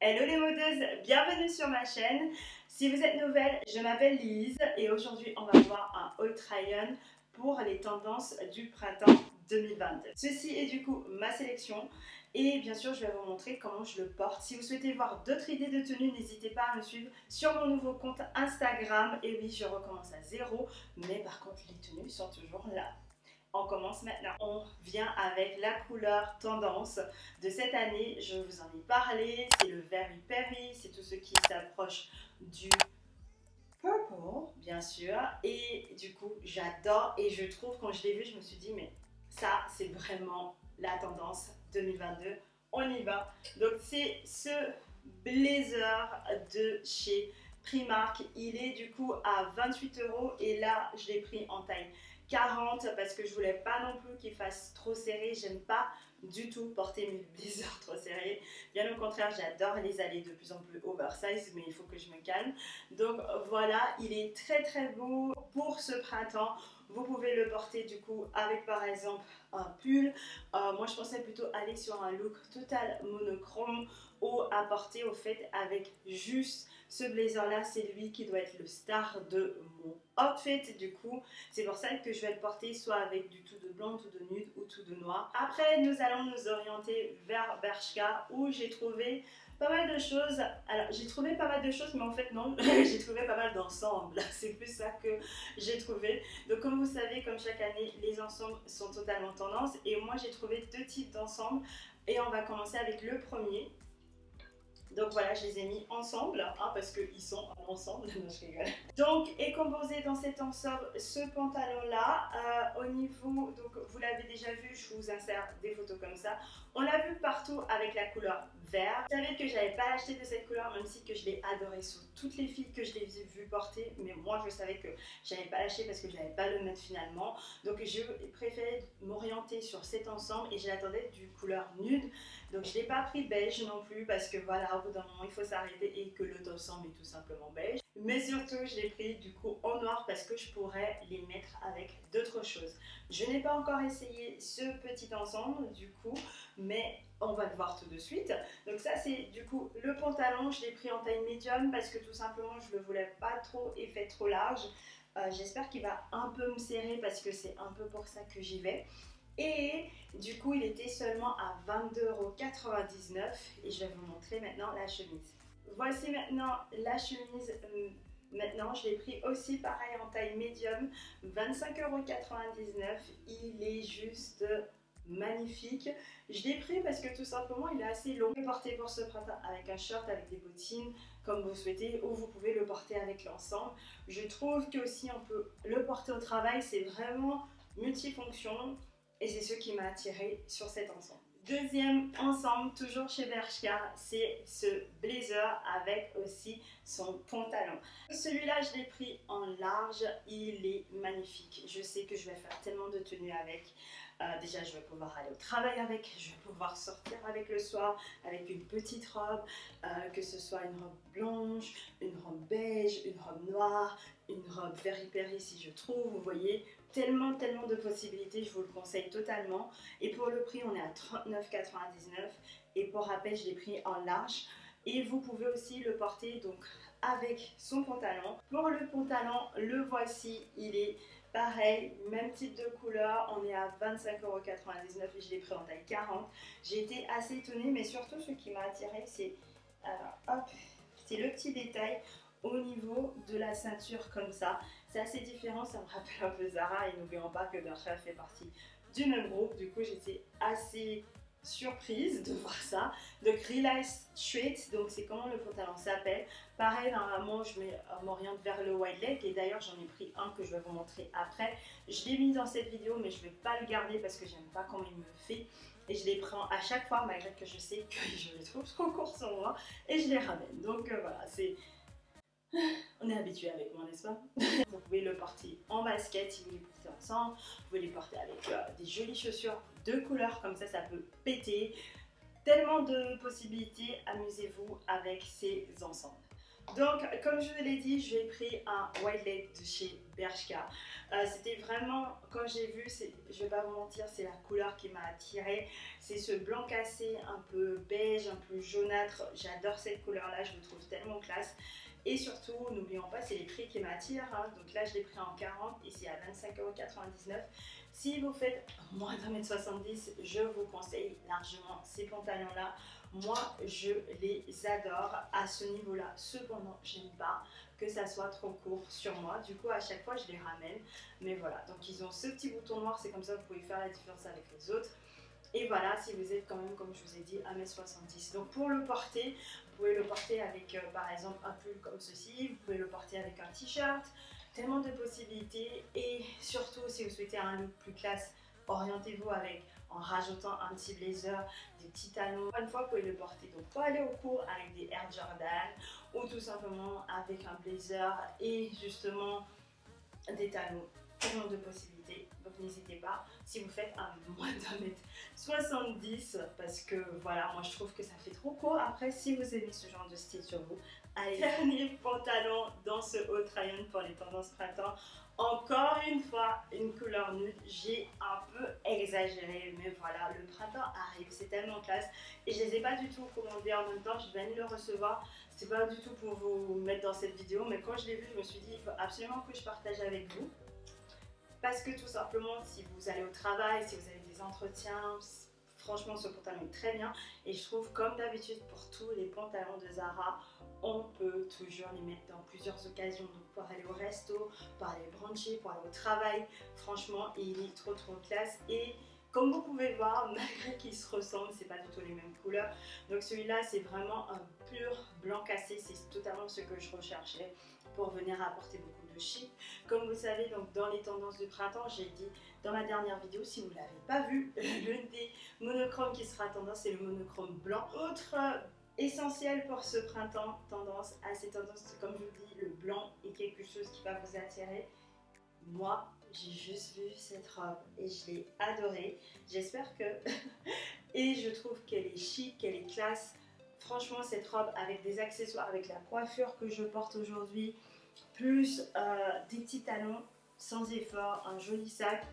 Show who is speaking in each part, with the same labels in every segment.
Speaker 1: Hello les modeuses, bienvenue sur ma chaîne. Si vous êtes nouvelle, je m'appelle Lise et aujourd'hui on va voir un haul try-on pour les tendances du printemps 2022. Ceci est du coup ma sélection et bien sûr je vais vous montrer comment je le porte. Si vous souhaitez voir d'autres idées de tenues, n'hésitez pas à me suivre sur mon nouveau compte Instagram. Et oui, je recommence à zéro, mais par contre les tenues sont toujours là. On commence maintenant. On vient avec la couleur tendance de cette année. Je vous en ai parlé. C'est le Very Berry. C'est tout ce qui s'approche du purple, bien sûr. Et du coup, j'adore. Et je trouve, quand je l'ai vu, je me suis dit, mais ça, c'est vraiment la tendance 2022. On y va. Donc, c'est ce blazer de chez Primark. Il est du coup à 28 €. Et là, je l'ai pris en taille 40 parce que je voulais pas non plus qu'il fasse trop serré. J'aime pas du tout porter mes blazers trop serrés. Bien au contraire, j'adore les aller de plus en plus oversize, mais il faut que je me calme. Donc voilà, il est très très beau pour ce printemps. Vous pouvez le porter du coup avec par exemple un pull. Moi je pensais plutôt aller sur un look total monochrome ou à porter au fait avec juste ce blazer là. C'est lui qui doit être le star de mon outfit. Du coup c'est pour ça que je vais le porter soit avec du tout de blanc, tout de nude ou tout de noir. Après nous allons nous orienter vers Bershka où j'ai trouvé pas mal de choses. Alors j'ai trouvé pas mal de choses, mais en fait non, j'ai trouvé pas mal d'ensembles. C'est plus ça que j'ai trouvé. Donc comme vous savez, comme chaque année, les ensembles sont totalement tendance. Et moi j'ai trouvé deux types d'ensembles. Et on va commencer avec le premier. Donc voilà, je les ai mis ensemble, hein, parce qu'ils sont ensemble. Non, je rigole. Donc est composé dans cet ensemble ce pantalon là. Au niveau, donc vous l'avez déjà vu, je vous insère des photos comme ça. On l'a vu partout avec la couleur vert. Vous savez que je n'avais pas acheté de cette couleur, même si que je l'ai adoré sur toutes les filles que je les ai vues porter. Mais moi je savais que je n'avais pas acheté parce que je n'avais pas le mettre finalement. Donc je préférais m'orienter sur cet ensemble et je l'attendais du couleur nude. Donc je n'ai pas pris beige non plus parce que voilà, au bout d'un moment il faut s'arrêter et que l'autre ensemble est tout simplement beige. Mais surtout je l'ai pris du coup en noir parce que je pourrais les mettre avec d'autres choses. Je n'ai pas encore essayé ce petit ensemble du coup, mais on va le voir tout de suite. Donc ça c'est du coup le pantalon, je l'ai pris en taille médium parce que tout simplement je ne le voulais pas trop et fait trop large. J'espère qu'il va un peu me serrer parce que c'est un peu pour ça que j'y vais. Et du coup il était seulement à 22,99 € et je vais vous montrer maintenant la chemise. Voici maintenant la chemise. Maintenant je l'ai pris aussi pareil en taille médium, 25,99 €. Il est juste magnifique. Je l'ai pris parce que tout simplement il est assez long. Vous pouvez le porter pour ce printemps avec un short, avec des bottines comme vous souhaitez, ou vous pouvez le porter avec l'ensemble. Je trouve que aussi on peut le porter au travail, c'est vraiment multifonction. Et c'est ce qui m'a attiré sur cet ensemble. Deuxième ensemble, toujours chez Bershka, c'est ce blazer avec aussi son pantalon. Celui-là, je l'ai pris en large, il est magnifique. Je sais que je vais faire tellement de tenues avec. Déjà, je vais pouvoir aller au travail avec, je vais pouvoir sortir avec le soir, avec une petite robe, que ce soit une robe blanche, une robe beige, une robe noire, une robe Very Berry si je trouve, vous voyez. Tellement de possibilités, je vous le conseille totalement. Et pour le prix, on est à 39,99 € et pour rappel, je l'ai pris en large. Et vous pouvez aussi le porter donc avec son pantalon. Pour le pantalon, le voici, il est pareil, même type de couleur, on est à 25,99 € et je l'ai pris en taille 40. J'ai été assez étonnée, mais surtout ce qui m'a attiré, c'est c'est le petit détail au niveau de la ceinture comme ça. C'est assez différent, ça me rappelle un peu Zara et n'oublions pas que Bershka fait partie du même groupe. Du coup j'étais assez surprise de voir ça. Donc Relax Straight, donc c'est comment le pantalon s'appelle. Pareil, normalement je m'oriente vers le wide leg et d'ailleurs j'en ai pris un que je vais vous montrer après. Je l'ai mis dans cette vidéo mais je ne vais pas le garder parce que j'aime pas comment il me fait. Et je les prends à chaque fois malgré que je sais que je les trouve trop courts sur moi et je les ramène. Donc voilà, c'est... On est habitué avec moi, n'est-ce pas? Vous pouvez le porter en basket si vous les portez ensemble. Vous pouvez les porter avec des jolies chaussures de couleur, comme ça peut péter. Tellement de possibilités, amusez-vous avec ces ensembles. Donc, comme je vous l'ai dit, j'ai pris un white leg de chez Bershka. C'était vraiment, quand j'ai vu, je vais pas vous mentir, c'est la couleur qui m'a attirée. C'est ce blanc cassé, un peu beige, un peu jaunâtre. J'adore cette couleur-là, je le trouve tellement classe. Et surtout, n'oublions pas, c'est les prix qui m'attirent. Hein. Donc là, je l'ai pris en 40 et c'est à 25,99 €. Si vous faites moins d'1m70, je vous conseille largement ces pantalons-là. Moi, je les adore à ce niveau-là. Cependant, j'aime pas que ça soit trop court sur moi. Du coup, à chaque fois, je les ramène. Mais voilà, donc ils ont ce petit bouton noir. C'est comme ça que vous pouvez faire la différence avec les autres. Et voilà, si vous êtes quand même, comme je vous ai dit, 1m70. Donc pour le porter, vous pouvez le porter avec par exemple un pull comme ceci. Vous pouvez le porter avec un t-shirt. Tellement de possibilités. Et surtout, si vous souhaitez un look plus classe, orientez-vous avec en rajoutant un petit blazer, des petits talons. Une fois, vous pouvez le porter donc pour aller au cours avec des Air Jordan ou tout simplement avec un blazer et justement des talons. Tellement de possibilités, donc n'hésitez pas si vous faites un moins d'1m70 parce que voilà, moi je trouve que ça fait trop court. Après, si vous aimez ce genre de style sur vous, allez. Dernier pantalon dans ce haut rayon pour les tendances printemps. Encore une fois, une couleur nude. J'ai un peu exagéré, mais voilà, le printemps arrive, c'est tellement classe. Et je les ai pas du tout commandés en même temps, je viens de le recevoir. C'est pas du tout pour vous mettre dans cette vidéo, mais quand je l'ai vu, je me suis dit, il faut absolument que je partage avec vous. Parce que tout simplement, si vous allez au travail, si vous avez des entretiens, franchement ce pantalon est très bien. Et je trouve comme d'habitude pour tous les pantalons de Zara, on peut toujours les mettre dans plusieurs occasions. Donc pour aller au resto, pour aller bruncher, pour aller au travail. Franchement, il est trop classe. Et comme vous pouvez voir, malgré qu'ils se ressemblent, c'est pas du tout les mêmes couleurs. Donc celui-là, c'est vraiment un pur blanc cassé. C'est totalement ce que je recherchais pour venir apporter beaucoup de chic. Comme vous savez, donc dans les tendances de printemps, j'ai dit dans ma dernière vidéo, si vous ne l'avez pas vu, l'une des monochromes qui sera tendance, c'est le monochrome blanc. Autre essentiel pour ce printemps, tendance à ces tendances, comme je vous dis, le blanc est quelque chose qui va vous attirer. Moi, j'ai juste vu cette robe et je l'ai adorée. J'espère que... et je trouve qu'elle est chic, qu'elle est classe. Franchement, cette robe avec des accessoires, avec la coiffure que je porte aujourd'hui, plus des petits talons sans effort, un joli sac,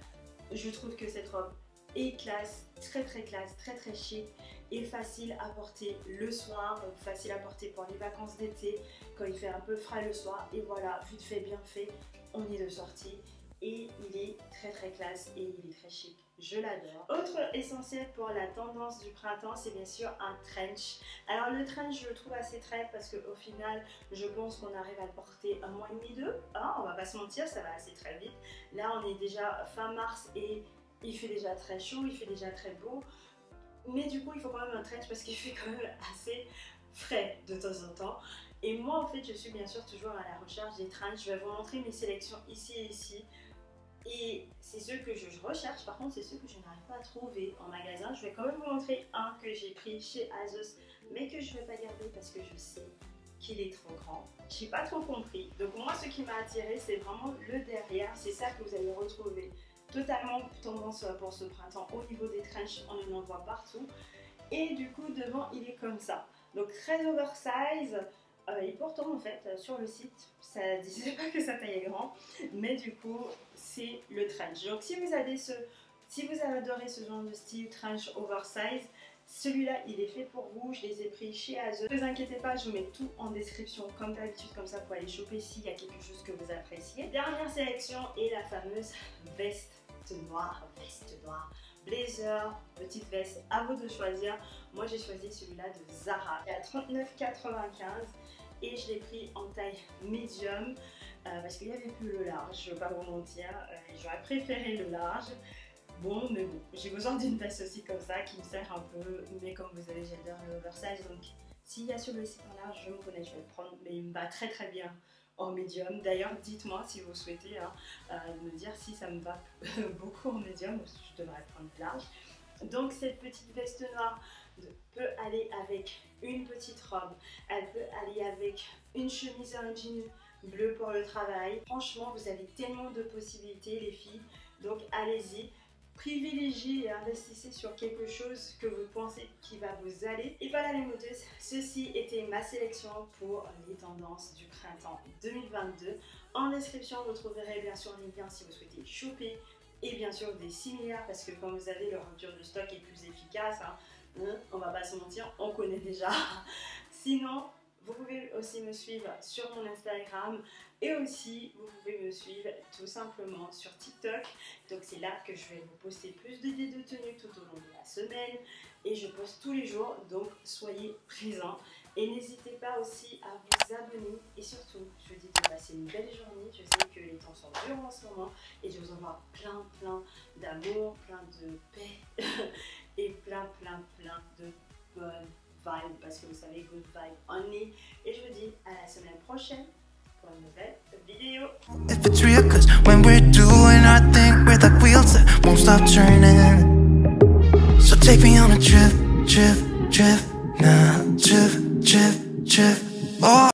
Speaker 1: je trouve que cette robe est classe, très classe, très chic et facile à porter le soir, facile à porter pour les vacances d'été, quand il fait un peu frais le soir. Et voilà, vite fait, bien fait, on est de sortie. Et il est très classe et il est très chic. Je l'adore. Autre essentiel pour la tendance du printemps, c'est bien sûr un trench. Alors le trench, je le trouve assez traître parce qu'au final, je pense qu'on arrive à le porter un mois et demi, deux. Hein, on va pas se mentir, ça va assez très vite. Là, on est déjà fin mars et il fait déjà très chaud, il fait déjà très beau. Mais du coup, il faut quand même un trench parce qu'il fait quand même assez frais de temps en temps. Et moi, en fait, je suis bien sûr toujours à la recherche des trench. Je vais vous montrer mes sélections ici et ici. Et c'est ceux que je recherche, par contre c'est ceux que je n'arrive pas à trouver en magasin. Je vais quand même vous montrer un que j'ai pris chez ASOS, mais que je ne vais pas garder parce que je sais qu'il est trop grand. J'ai pas trop compris. Donc moi, ce qui m'a attiré, c'est vraiment le derrière. C'est ça que vous allez retrouver totalement tendance pour ce printemps. Au niveau des trench, on en voit partout. Et du coup, devant, il est comme ça. Donc très oversize. Et pourtant en fait sur le site ça disait pas que sa taille est grand, mais du coup c'est le trench. Donc si vous avez adoré ce genre de style trench oversize, celui-là il est fait pour vous. Je les ai pris chez ASOS. Ne vous inquiétez pas, je vous mets tout en description comme d'habitude, comme ça pour aller choper s'il y a quelque chose que vous appréciez. Dernière sélection est la fameuse veste noire, blazer, petite veste, à vous de choisir. Moi j'ai choisi celui-là de Zara, il est à 39,95 € et je l'ai pris en taille medium parce qu'il n'y avait plus le large, je ne vais pas vous mentir, j'aurais préféré le large. Bon, mais bon, j'ai besoin d'une veste aussi comme ça qui me sert un peu, mais comme vous savez j'adore le oversize, donc s'il y a sur le site en large, je me connais, je vais le prendre, mais il me va très bien en médium. D'ailleurs, dites-moi si vous souhaitez me dire si ça me va beaucoup en médium ou si je devrais prendre large. Donc cette petite veste noire peut aller avec une petite robe, elle peut aller avec une chemise et un jean bleu pour le travail. Franchement, vous avez tellement de possibilités les filles, donc allez-y. privilégiez et investissez sur quelque chose que vous pensez qui va vous aller. Et voilà les modeuses, ceci était ma sélection pour les tendances du printemps 2022. En description, vous trouverez bien sûr les liens si vous souhaitez choper et bien sûr des similaires parce que comme vous avez, le rupture de stock est plus efficace. On va pas se mentir, on connaît déjà. Sinon, vous pouvez aussi me suivre sur mon Instagram et aussi vous pouvez me suivre tout simplement sur TikTok. Donc c'est là que je vais vous poster plus d'idées de tenue tout au long de la semaine et je poste tous les jours, donc soyez présents. Et n'hésitez pas aussi à vous abonner et surtout, je vous dis de passer une belle journée. Je sais que les temps sont durs en ce moment et je vous envoie plein d'amour, plein de paix et plein de bonnes vibes parce que vous savez, good vibe only. Et je vous dis à la semaine prochaine pour une nouvelle vidéo. If it's real, 'cause when we're doing our thing, we're the wheels that won't stop turning. So take me on a trip, now, trip. Oh.